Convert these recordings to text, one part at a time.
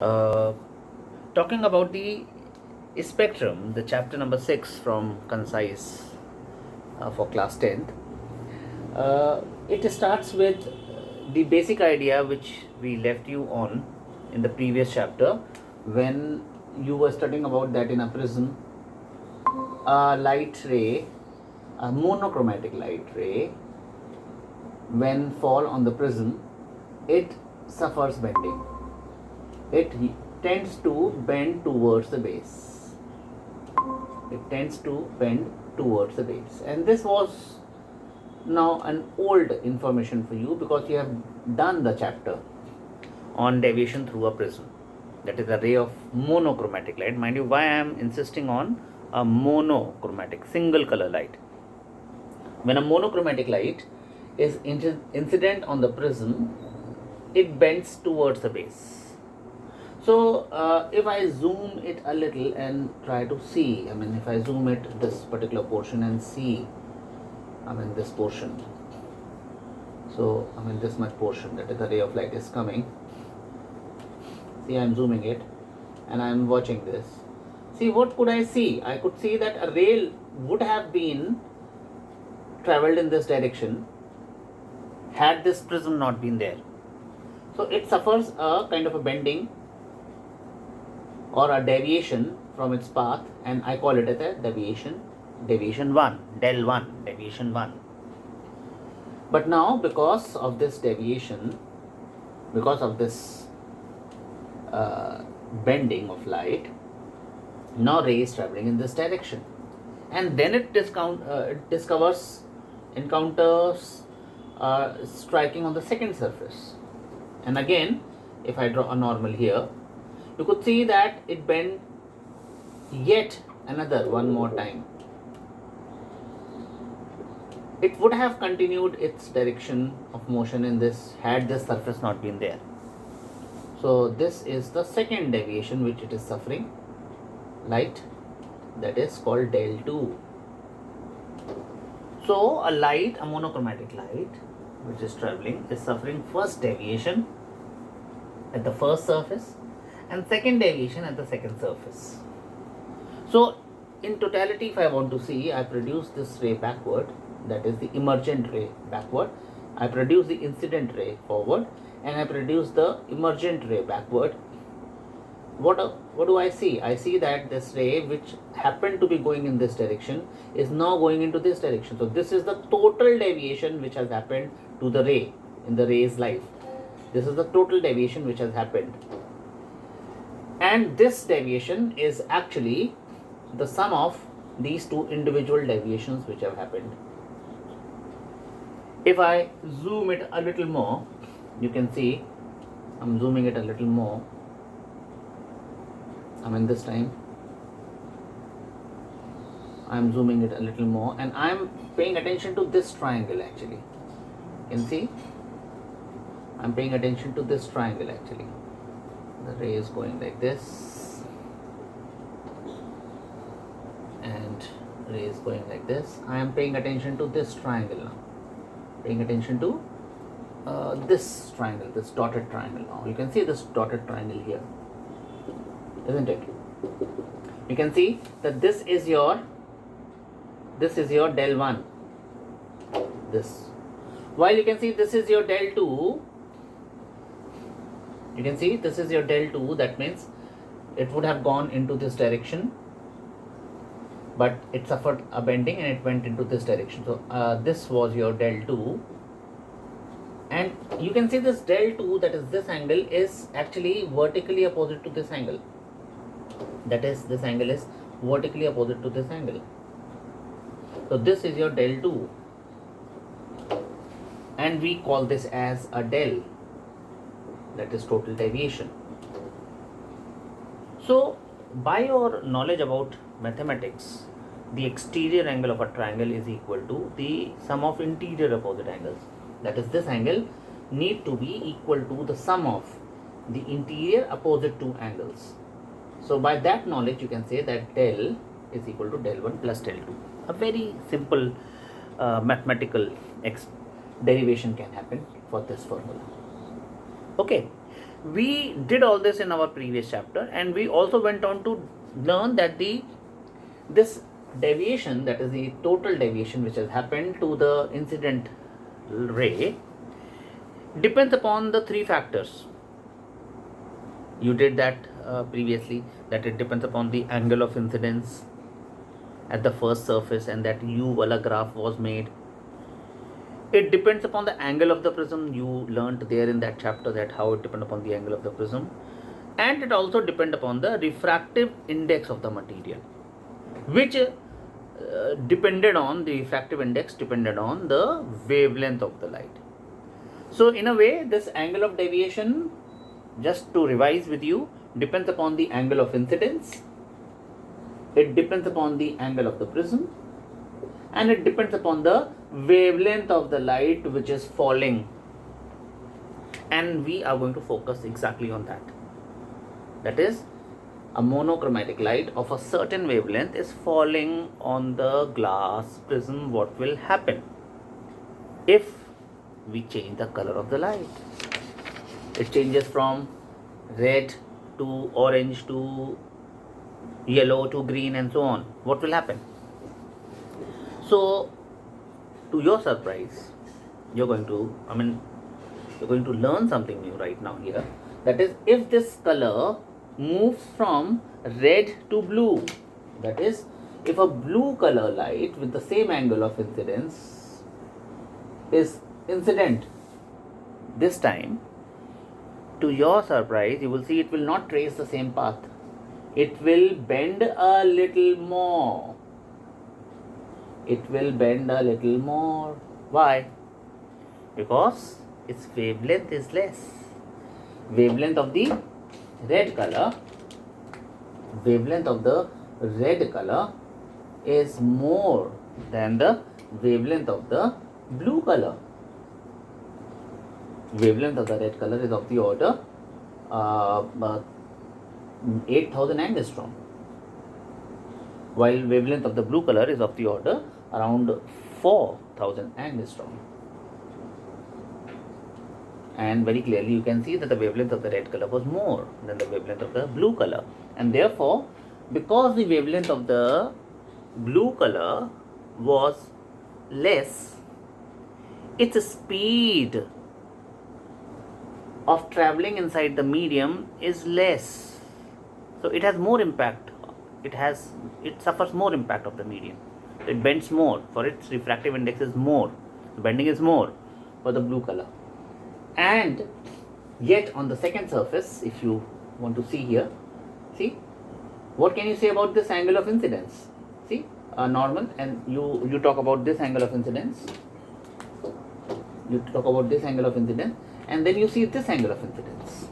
Uh, Talking about the spectrum, the chapter number 6 from Concise for class 10th, it starts with the basic idea which we left you on in the previous chapter when you were studying about that in a prism, a light ray, a monochromatic light ray, when fall on the prism, it suffers bending. It tends to bend towards the base. It tends to bend towards the base. And this was now an old information for you because you have done the chapter on deviation through a prism. That is a ray of monochromatic light. Mind you, why I am insisting on a monochromatic, single color light. When a monochromatic light is incident on the prism, it bends towards the base. So if I zoom it a little and try to see, if I zoom it this particular portion and see, this portion. So this much portion, that is the ray of light is coming. See, I am zooming it and I am watching this. See, what could I see? I could see that a ray would have been traveled in this direction had this prism not been there. So it suffers a kind of a bending or a deviation from its path, and I call it as a deviation 1, del 1, deviation 1. But now because of this deviation, because of this bending of light, now ray is traveling in this direction, and then it encounters striking on the second surface. And again, if I draw a normal here, you could see that it bent yet one more time. It would have continued its direction of motion in this had this surface not been there. So this is the second deviation which it is suffering, light, that is called del 2. So a monochromatic light which is traveling is suffering first deviation at the first surface and second deviation at the second surface. So in totality, if I want to see, I produce this ray backward, that is the emergent ray backward, I produce the incident ray forward, and I produce the emergent ray backward. What do I see? I see that this ray which happened to be going in this direction is now going into this direction. So this is the total deviation which has happened to the ray in the ray's life. This is the total deviation which has happened. And this deviation is actually the sum of these two individual deviations which have happened. If I zoom it a little more, you can see I'm zooming it a little more. This time I'm zooming it a little more and I'm paying attention to this triangle actually. You can see I'm paying attention to this triangle actually. The ray is going like this and ray is going like this. I am paying attention to this triangle now. Paying attention to this triangle, this dotted triangle now. You can see this dotted triangle here, isn't it? You can see that this is your del 1. This. While you can see this is your del 2. You can see this is your del 2, that means it would have gone into this direction, but it suffered a bending and it went into this direction. So this was your del 2, and you can see this del 2, that is this angle, is actually vertically opposite to this angle. That is, this angle is vertically opposite to this angle. So this is your del 2, and we call this as a del. That is total deviation. So by your knowledge about mathematics, the exterior angle of a triangle is equal to the sum of interior opposite angles. That is, this angle need to be equal to the sum of the interior opposite two angles. So by that knowledge you can say that del is equal to del 1 plus del 2. A very simple mathematical derivation can happen for this formula. Okay, We did all this in our previous chapter, and we also went on to learn that this deviation, that is the total deviation which has happened to the incident ray, depends upon the three factors. You did that previously, that it depends upon the angle of incidence at the first surface, and that U wala graph was made. It depends upon the angle of the prism. You learnt there in that chapter that how it depends upon the angle of the prism, and it also depends upon the refractive index of the material, which depended on the refractive index depended on the wavelength of the light. So in a way, this angle of deviation, just to revise with you, depends upon the angle of incidence, it depends upon the angle of the prism, and it depends upon the wavelength of the light which is falling. And we are going to focus exactly on that. That is, a monochromatic light of a certain wavelength is falling on the glass prism. What will happen if we change the color of the light? It changes from red to orange to yellow to green and so on. What will happen? So, to your surprise, you're going to learn something new right now here. That is, if this color moves from red to blue, that is, if a blue color light with the same angle of incidence is incident this time, to your surprise, you will see it will not trace the same path. It will bend a little more. It will bend a little more. Why? Because its wavelength is less. Wavelength of the red color is more than the wavelength of the blue color. Wavelength of the red color is of the order 8,000 angstrom, while wavelength of the blue color is of the order around 4,000 angstrom. And very clearly you can see that the wavelength of the red color was more than the wavelength of the blue color, and therefore, because the wavelength of the blue color was less, its speed of traveling inside the medium is less. So it has more impact. It suffers more impact of the medium. It bends more, for its refractive index is more. The bending is more for the blue color. And yet on the second surface, if you want to see here, see, what can you say about this angle of incidence? See, normal, and you talk about this angle of incidence. You talk about this angle of incidence, and then you see this angle of incidence.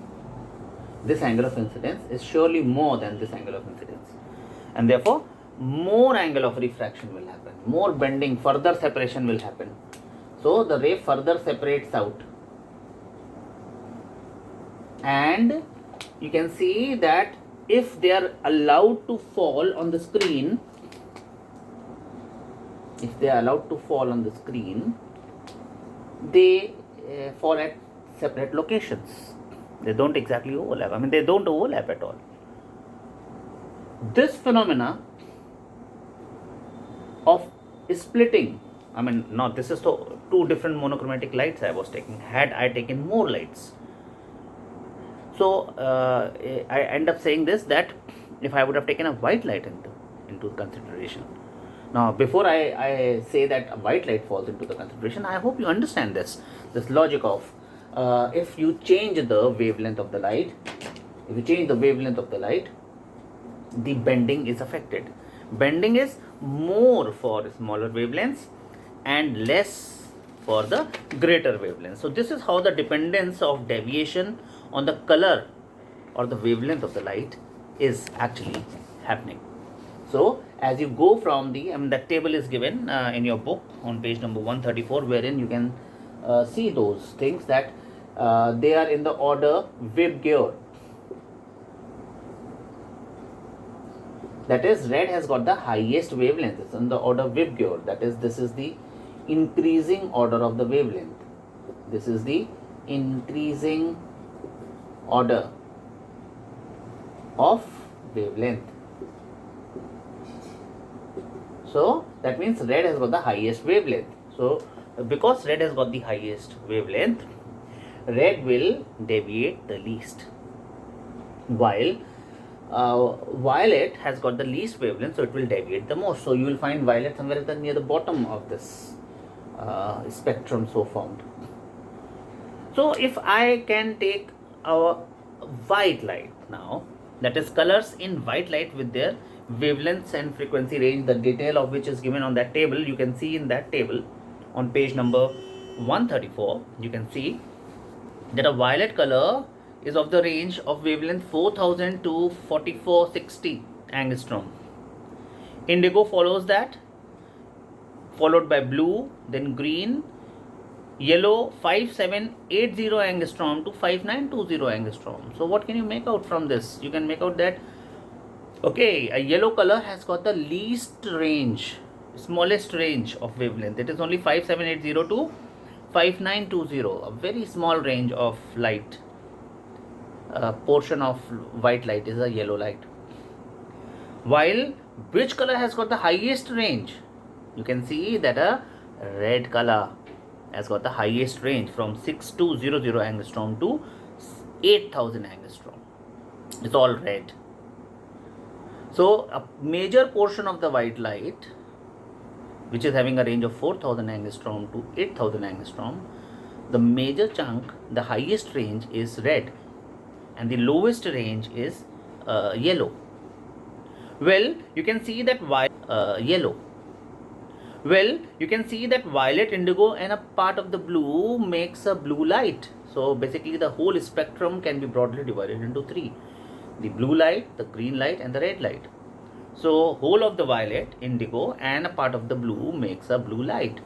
This angle of incidence is surely more than this angle of incidence, and therefore more angle of refraction will happen, more bending, further separation will happen. So the ray further separates out, and you can see that if they are allowed to fall on the screen, they fall at separate locations. They don't exactly overlap. They don't overlap at all. This phenomena of splitting, this is two different monochromatic lights I was taking. Had I taken more lights, so I end up saying this, that if I would have taken a white light into consideration. Now, before I say that a white light falls into the consideration, I hope you understand this logic of if you change the wavelength of the light, the bending is affected. Bending is more for smaller wavelengths and less for the greater wavelengths. So this is how the dependence of deviation on the color or the wavelength of the light is actually happening. So as you go from that table is given in your book on page number 134, wherein you can see those things that they are in the order Vibgyor. That is, red has got the highest wavelength. It's in the order Vibgyor. That is, this is the increasing order of the wavelength. This is the increasing order of wavelength. So that means red has got the highest wavelength. So because red has got the highest wavelength, red will deviate the least, while violet has got the least wavelength, so it will deviate the most. So you will find violet somewhere near the bottom of this spectrum so formed. So if I can take our white light now, that is colors in white light with their wavelengths and frequency range, the detail of which is given on that table. You can see in that table on page number 134, you can see that a violet color is of the range of wavelength 4000 to 4460 angstrom. Indigo follows that, followed by blue, then green, yellow 5780 angstrom to 5920 angstrom. So what can you make out from this? You can make out that, okay, a yellow color has got the least range, smallest range of wavelength. It is only 5780 to 5920, a very small range of light. Portion of white light is a yellow light. While which color has got the highest range? You can see that a red color has got the highest range from 6200 angstrom to 8000 angstrom. It's all red. So a major portion of the white light, which is having a range of 4000 angstrom to 8000 angstrom, the major chunk, the highest range is red, and the lowest range is yellow. Well, you can see that yellow. Well, you can see that violet, indigo, and a part of the blue makes a blue light. So basically the whole spectrum can be broadly divided into three: the blue light, the green light, and the red light. So whole of the violet, indigo, and a part of the blue makes a blue light,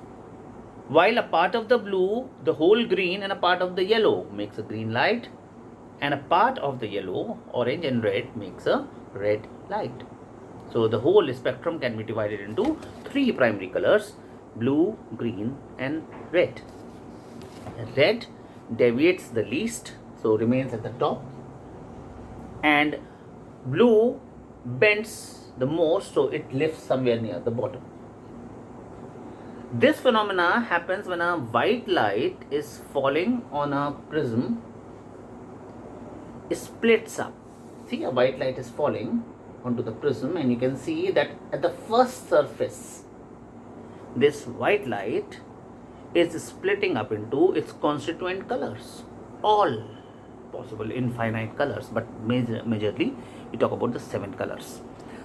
while a part of the blue, the whole green, and a part of the yellow makes a green light, and a part of the yellow, orange, and red makes a red light. So the whole spectrum can be divided into three primary colors: blue, green, and red. Red deviates the least, so remains at the top, and blue bends the most, so it lifts somewhere near the bottom. This phenomena happens when a white light is falling on a prism, splits up. See, a white light is falling onto the prism, and you can see that at the first surface, this white light is splitting up into its constituent colors, all possible infinite colors, but majorly we talk about the 7 colors.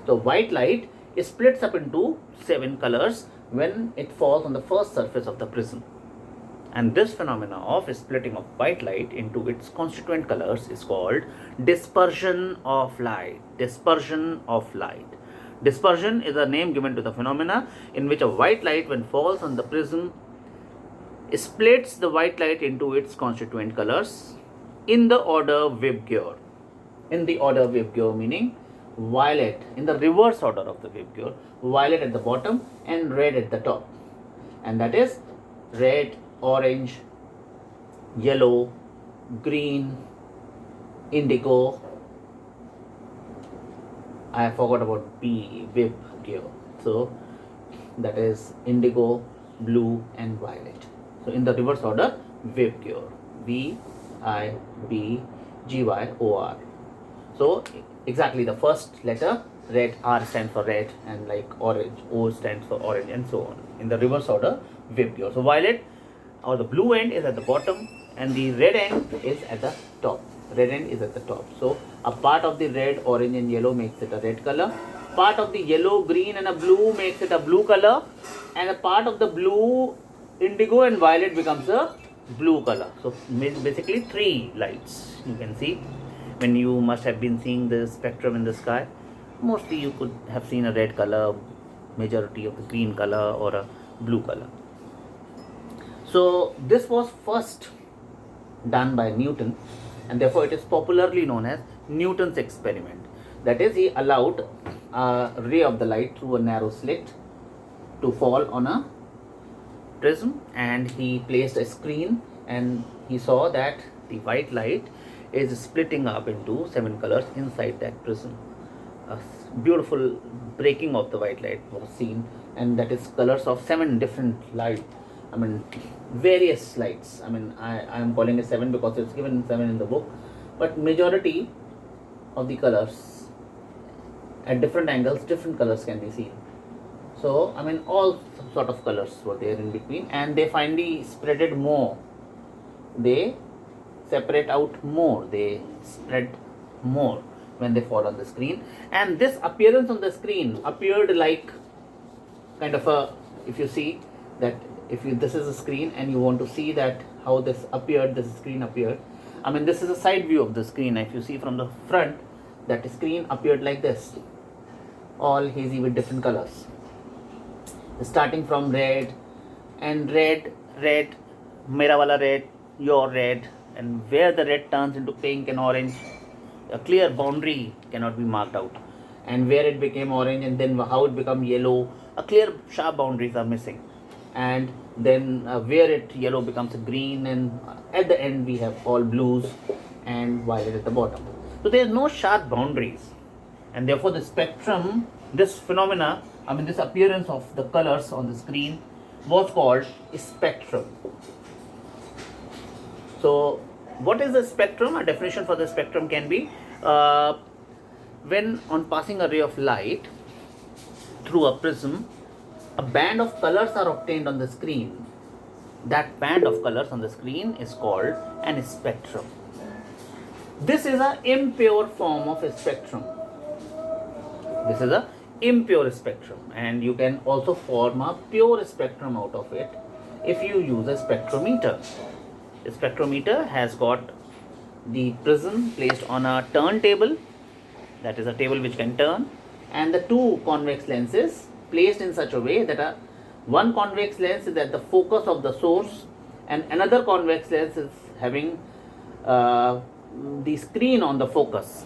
So white light splits up into 7 colors when it falls on the first surface of the prism, and this phenomena of splitting of white light into its constituent colors is called dispersion of light. Dispersion of light. Dispersion is a name given to the phenomena in which a white light, when falls on the prism, splits the white light into its constituent colors in the order Vibgyor. In the order Vibgyor, meaning violet in the reverse order of the Vibgyor, violet at the bottom and red at the top, and that is red, orange, yellow, green, indigo. I forgot about B, Vibgyor. So that is indigo, blue, and violet. So in the reverse order, Vibgyor, Vibgyor. So exactly the first letter, red, R stands for red, and like orange, O stands for orange, and so on. In the reverse order, Vibgyor. So violet, or the blue end, is at the bottom, and the red end is at the top. Red end is at the top. So a part of the red, orange, and yellow makes it a red color. Part of the yellow, green, and a blue makes it a blue color, and a part of the blue, indigo, and violet becomes a blue color. So basically 3 lights you can see. When you must have been seeing the spectrum in the sky, mostly you could have seen a red color, majority of the green color, or a blue color. So this was first done by Newton, and therefore it is popularly known as Newton's experiment. That is, he allowed a ray of the light through a narrow slit to fall on a prism, and he placed a screen, and he saw that the white light is splitting up into 7 colors inside that prism. A beautiful breaking of the white light was seen, and that is colors of 7 different light. I mean, various lights. I mean, I am calling it 7 because it's given 7 in the book, but majority of the colors at different angles, different colors can be seen. So, I mean, all sort of colors were there in between, and they finally spreaded more. They separate out more, they spread more when they fall on the screen. And this appearance on the screen appeared like kind of a, if you see that, this is a screen and you want to see that how this screen appeared. I mean, this is a side view of the screen. If you see from the front, that screen appeared like this, all hazy with different colors, starting from red, and red, mera wala red, your red, and where the red turns into pink and orange, a clear boundary cannot be marked out, and where it became orange and then how it became yellow, a clear sharp boundaries are missing, and then where it yellow becomes green, and at the end we have all blues and violet at the bottom. So there is no sharp boundaries, and therefore the spectrum, this phenomena, I mean this appearance of the colors on the screen was called spectrum. So what is the spectrum? A definition for the spectrum can be when on passing a ray of light through a prism, a band of colors are obtained on the screen. That band of colors on the screen is called an spectrum. This is an impure form of a spectrum. This is a impure spectrum, and you can also form a pure spectrum out of it if you use a spectrometer. A spectrometer has got the prism placed on a turntable, that is a table which can turn, and the 2 convex lenses placed in such a way that one convex lens is at the focus of the source, and another convex lens is having the screen on the focus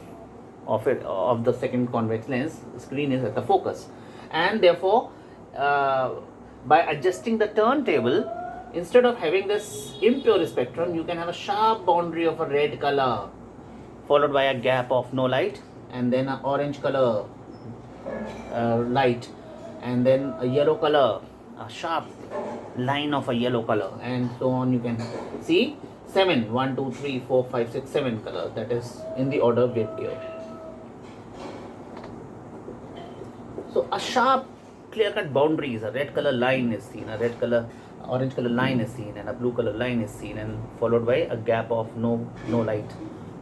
of the second convex lens. The screen is at the focus, and therefore by adjusting the turntable, instead of having this impure spectrum, you can have a sharp boundary of a red color followed by a gap of no light, and then an orange color light, and then a yellow color, a sharp line of a yellow color, and so on. You can see 7, 1, 2, 3, 4, 5, 6, 7 colors, that is in the order Vibgyor. So a sharp clear-cut boundaries, a red color line is seen, orange color line is seen, and a blue color line is seen, and followed by a gap of no light.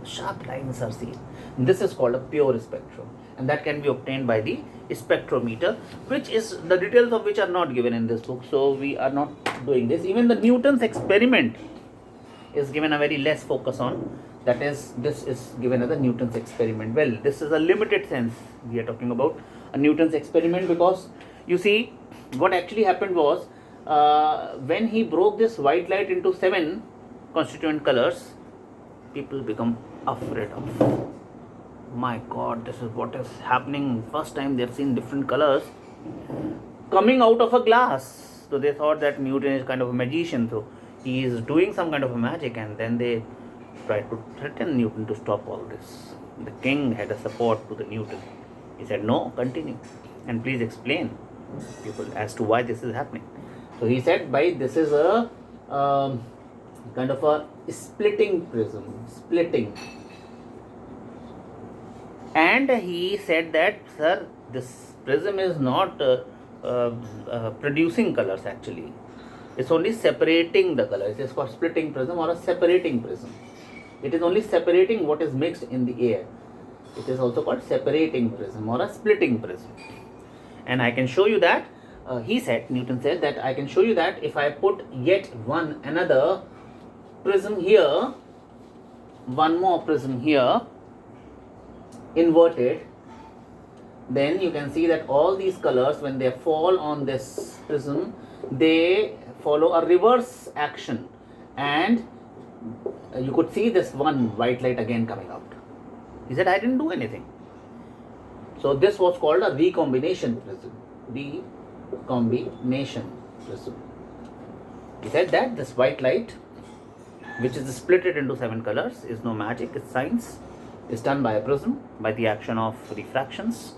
Sharp lines are seen. This is called a pure spectrum, and that can be obtained by the spectrometer, which is the details of which are not given in this book, so we are not doing this. Even the Newton's experiment is given a very less focus on, that is, this is given as a Newton's experiment. Well, this is a limited sense we are talking about a Newton's experiment, because you see what actually happened was when he broke this white light into 7 constituent colors, people become afraid of, my God, this is what is happening. First time they have seen different colors coming out of a glass. So they thought that Newton is kind of a magician, so he is doing some kind of a magic, and then they tried to threaten Newton to stop all this. The king had a support to the Newton. He said, no, continue, and please explain people as to why this is happening. So he said, this is a kind of a splitting prism, and he said that, sir, this prism is not producing colors actually. It's only separating the colors. It's called splitting prism or a separating prism. It is only separating what is mixed in the air. It is also called separating prism or a splitting prism. And I can show you that, Newton said that I can show you that if I put yet another prism here, one more prism here, inverted, then you can see that all these colors, when they fall on this prism, they follow a reverse action, and you could see this one white light again coming out. He said, I didn't do anything. So this was called a recombination prism. Recombination prism. He said that this white light which is split it into 7 colors, is no magic, it's science. It's done by a prism, by the action of refractions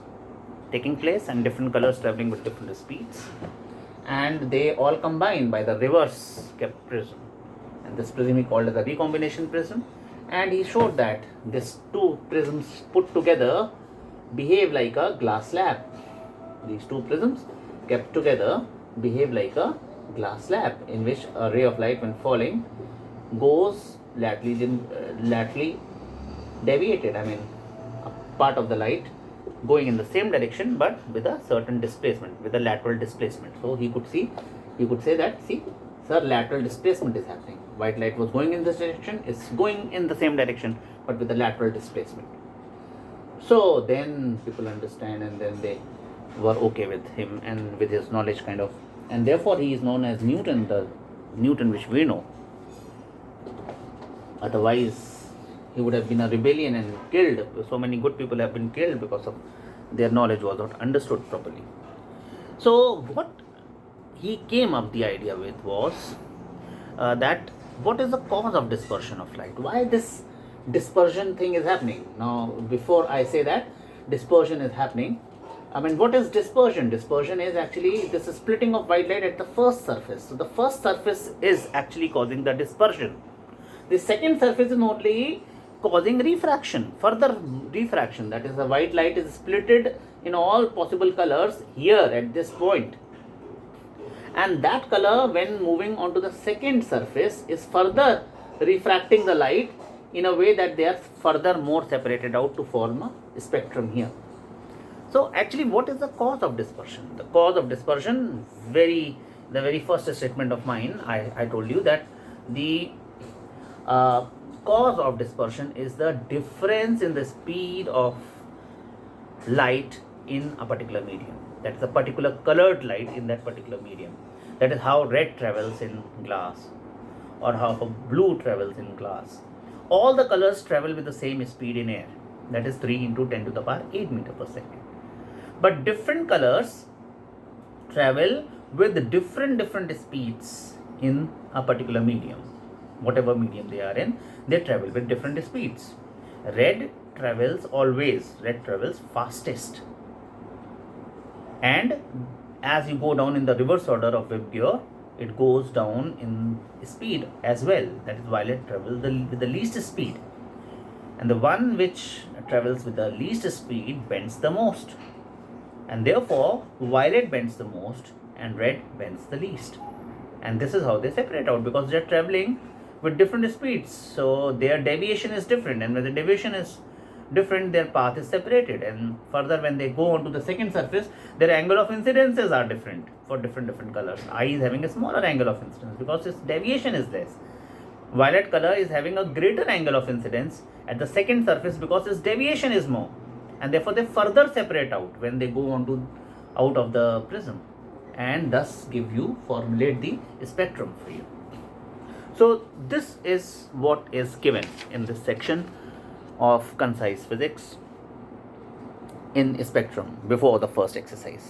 taking place and different colors traveling with different speeds, and they all combine by the reverse kept prism, and this prism he called as the recombination prism. And he showed that these two prisms put together behave like a glass slab. These two prisms kept together behave like a glass slab, in which a ray of light when falling goes laterally deviated, I mean a part of the light going in the same direction but with a certain displacement, with a lateral displacement. So he could say that, see sir, lateral displacement is happening. White light was going in this direction, it's going in the same direction but with a lateral displacement. So then people understand, and then they were okay with him and with his knowledge kind of, and therefore he is known as Newton, the Newton which we know. Otherwise he would have been a rebellion and killed. So many good people have been killed because of their knowledge was not understood properly. So what he came up the idea with was that what is the cause of dispersion of light? Why this dispersion thing is happening? Now before I say that dispersion is happening, I mean, what is dispersion? Dispersion is actually this splitting of white light at the first surface. So the first surface is actually causing the dispersion. The second surface is only causing refraction, further refraction. That is, the white light is splitted in all possible colors here at this point. And that color, when moving onto the second surface, is further refracting the light in a way that they are further more separated out to form a spectrum here. So actually, what is the cause of dispersion? The cause of dispersion, the very first statement of mine, I told you that the cause of dispersion is the difference in the speed of light in a particular medium. That is a particular colored light in that particular medium. That is how red travels in glass, or how blue travels in glass. All the colors travel with the same speed in air. That is 3 into 10 to the power 8 meter per second. But different colors travel with different speeds in a particular medium. Whatever medium they are in, they travel with different speeds. Red travels fastest. And as you go down in the reverse order of web gear, it goes down in speed as well. That is, violet travels with the least speed. And the one which travels with the least speed bends the most. And therefore, violet bends the most and red bends the least. And this is how they separate out, because they are traveling with different speeds. So their deviation is different, and when the deviation is different, their path is separated. And further, when they go onto the second surface, their angle of incidences are different for different colors. Eye is having a smaller angle of incidence because its deviation is less. Violet color is having a greater angle of incidence at the second surface because its deviation is more, and therefore they further separate out when they go out of the prism, and thus formulate the spectrum for you. So this is what is given in this section of concise physics in spectrum before the first exercise.